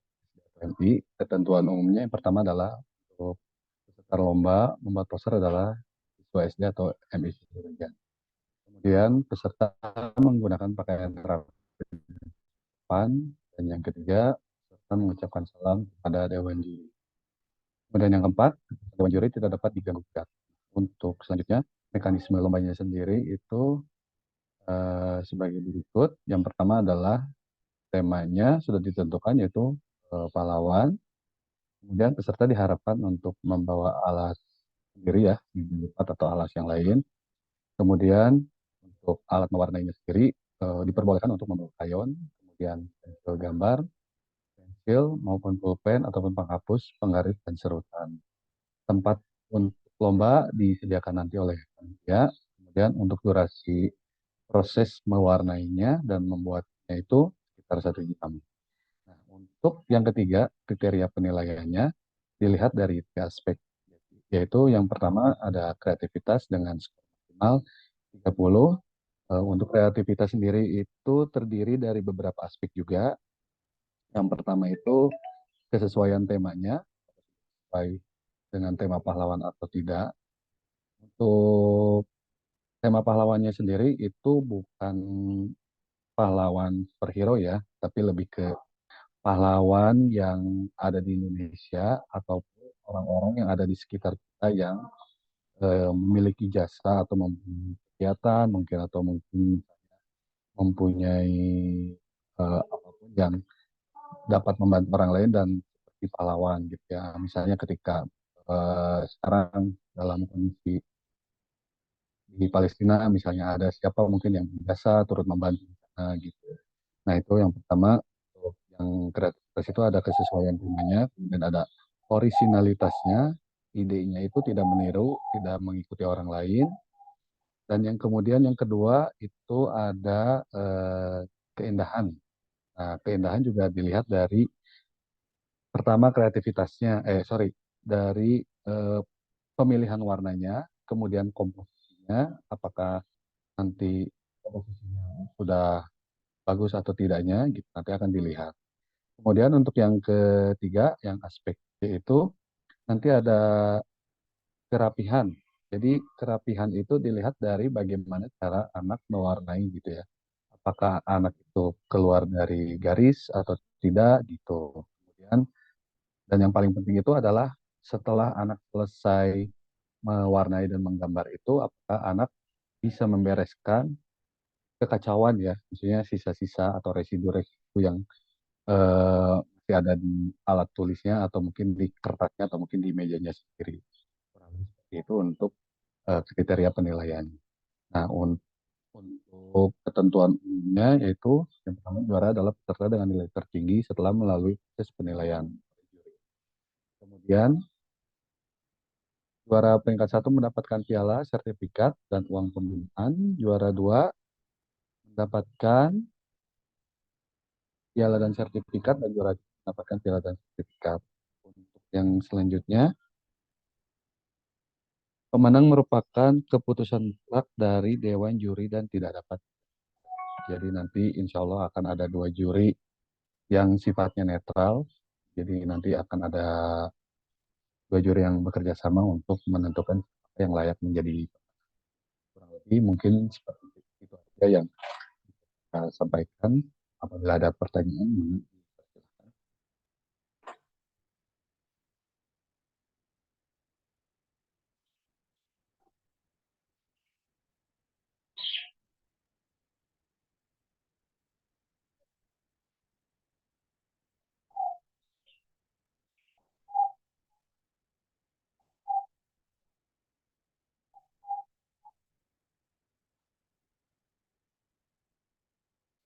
MI, ketentuan umumnya yang pertama adalah untuk peserta lomba membuat poster adalah siswa SD atau MI. Kemudian peserta menggunakan pakaian rapan, dan yang ketiga peserta mengucapkan salam kepada Dewan Juri. Kemudian yang keempat, Dewan Juri tidak dapat diganggu-gugat. Untuk selanjutnya, mekanisme lombanya sendiri itu sebagai berikut. Yang pertama adalah temanya sudah ditentukan, yaitu pahlawan. Kemudian peserta diharapkan untuk membawa alas sendiri ya, lipat atau alas yang lain. Kemudian untuk alat mewarnainya sendiri diperbolehkan untuk membawa krayon. pengertian pensil gambar, pensil maupun pulpen ataupun penghapus, penggaris, dan serutan. Tempat untuk lomba disediakan nanti oleh panitia. Kemudian untuk durasi proses mewarnainya dan membuatnya itu sekitar 1 jam. Nah, untuk yang ketiga, kriteria penilaiannya dilihat dari 3 aspek, yaitu yang pertama ada kreativitas dengan skor maksimal 30. Untuk kreativitas sendiri itu terdiri dari beberapa aspek juga. Yang pertama itu kesesuaian temanya, sesuai dengan tema pahlawan atau tidak. Untuk tema pahlawannya sendiri itu bukan pahlawan superhero ya, tapi lebih ke pahlawan yang ada di Indonesia ataupun orang-orang yang ada di sekitar kita yang memiliki jasa atau mempunyai kegiatan mungkin atau mungkin mempunyai apapun yang dapat membantu orang lain dan seperti pahlawan gitu ya. Misalnya ketika sekarang dalam kondisi di Palestina misalnya ada siapa mungkin yang biasa turut membantu di sana gitu. Nah itu yang pertama, untuk yang kreativitas itu ada kesesuaian temanya, kemudian ada orisinalitasnya, idenya itu tidak meniru, tidak mengikuti orang lain, dan yang kemudian yang kedua itu ada keindahan. Nah keindahan juga dilihat dari pertama kreativitasnya, dari pemilihan warnanya, kemudian komposisinya, apakah nanti komposisinya sudah bagus atau tidaknya, gitu nanti akan dilihat. Kemudian untuk yang ketiga, yang aspek itu nanti ada kerapihan. Jadi kerapihan itu dilihat dari bagaimana cara anak mewarnai gitu ya. Apakah anak itu keluar dari garis atau tidak gitu. Kemudian dan yang paling penting itu adalah setelah anak selesai mewarnai dan menggambar itu, apakah anak bisa membereskan kekacauan ya, maksudnya sisa-sisa atau residu-residu yang masih ada di alat tulisnya atau mungkin di kertasnya atau mungkin di mejanya sendiri. Kurang lebih seperti itu untuk kriteria penilaian. Nah, untuk ketentuan umumnya yaitu yang pertama juara adalah peserta dengan nilai tertinggi setelah melalui proses penilaian. Kemudian juara peringkat 1 mendapatkan piala, sertifikat, dan uang pembinaan. Juara 2 mendapatkan piala dan sertifikat, dan juara 3 mendapatkan piala dan sertifikat. Untuk yang selanjutnya, pemenang merupakan keputusan mutlak dari Dewan Juri dan tidak dapat. Jadi nanti insya Allah akan ada 2 juri yang sifatnya netral. Jadi nanti akan ada 2 juri yang bekerja sama untuk menentukan siapa yang layak menjadi. Kurang lebih mungkin seperti itu aja yang saya sampaikan. Apabila ada pertanyaan,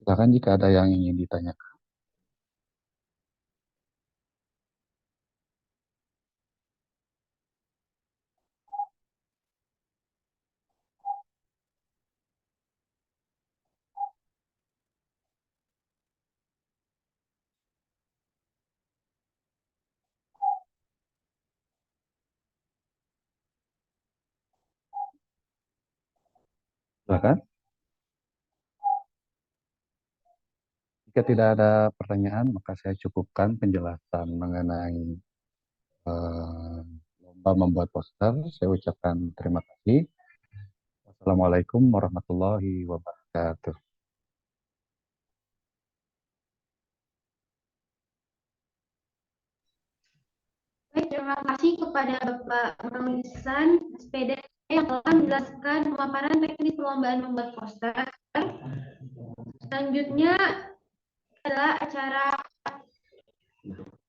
silakan jika ada yang ingin ditanyakan. Silakan. Jika tidak ada pertanyaan, maka saya cukupkan penjelasan mengenai lomba membuat poster. Saya ucapkan terima kasih. Wassalamualaikum warahmatullahi wabarakatuh. Baik, terima kasih kepada Bapak Maulisan SPD yang telah menjelaskan pemaparan teknis perlombaan membuat poster. Selanjutnya adalah acara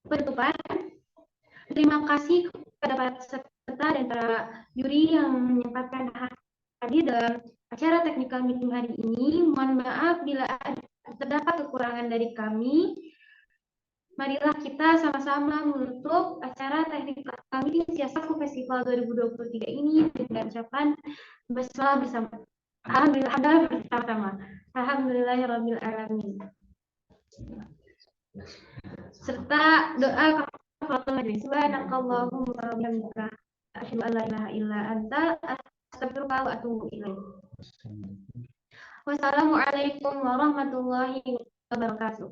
penutupan. Terima kasih kepada para peserta dan para juri yang menyempatkan hadir dalam acara technical meeting hari ini. Mohon maaf bila ada terdapat kekurangan dari kami, marilah kita sama-sama menutup acara teknik kami Siasatku Festival 2023 ini dengan ucapan basmalah bersama. Alhamdulillah bersama-sama. Alhamdulillahirabbil alamin. Serta doa kafaratul majlis. Subhanakallahumma wa bihamdika asyhadu an la ilaha illa anta astaghfiruka wa atubu ilaik. Wassalamualaikum warahmatullahi wabarakatuh.